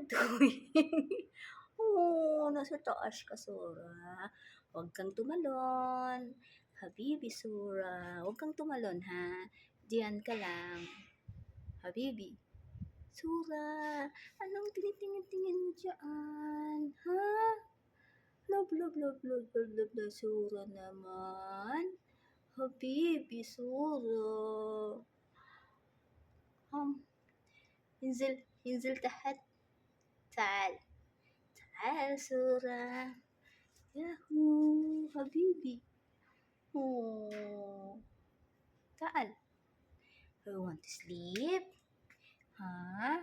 doing? Oo, nasa taas ka, Sora. Huwag kang tumalon. Habibi, Sora. Huwag kang tumalon, ha? Diyan ka lang. Habibi. Sora, anong tinitingin-tingin mo dyan? Ha? Love, love, love, love, love, love, love, Sora naman. Habibi, Sora. انزل تحت. تعال تعال سورة. ياهو حبيبي. Oh, تعال. You want to sleep? Huh?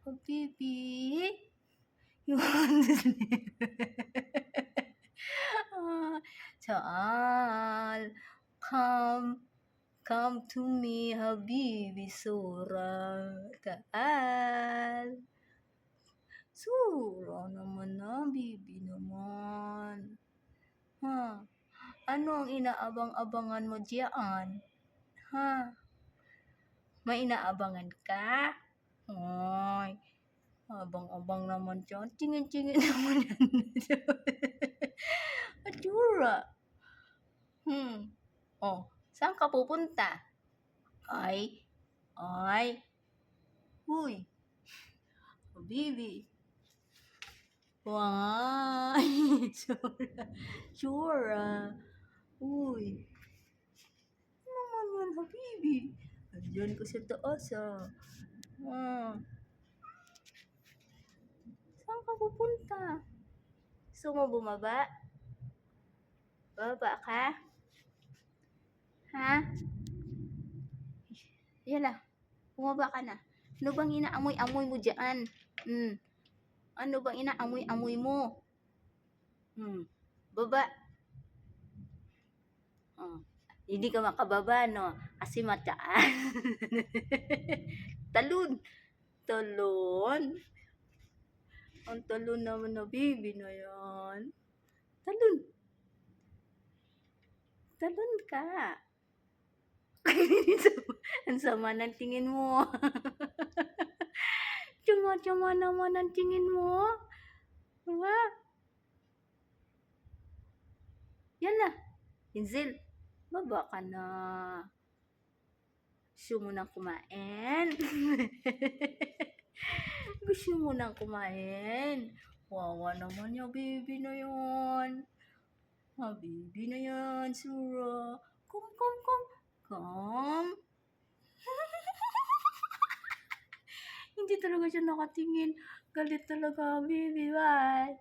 Habibi? You want to sleep? تعال. Come to me, Habibi Sura. Taal. Sura naman na, bibi naman. Ha? Ano ang inaabang-abangan mo diyan? Ha? May inaabangan ka? Ay, abang-abang naman dyan. Tingin-tingin naman yan. Atsura. Oh, saan ka pupunta? Ay, huy, Habibi. Why? Sura. Uy. Ano naman yan, Habibi? Andiyan ko sa taas, ah. Saan ka pupunta? Gusto mo bumaba? Baba ka? Ha? Yan na. Bumaba ka na. Ano bang inaamoy-amoy mo dyan? Ano bang inaamoy-amoy mo? Baba. Hindi ka makababa, no? Kasi mataas. Talon. Talon. Ang talon naman na baby na yan. Talon. Talon ka. Ang sama ng tingin mo. Tsama-tsama naman ang tingin mo. Ha? Yan na. Inzil, baba ka na. Gusto mo nang kumain? Gusto mo nang kumain? Wawa naman yung baby na yun. Baby na yan, Sura. Come. Hindi talaga siya nakatingin. Galit talaga, baby. Bye.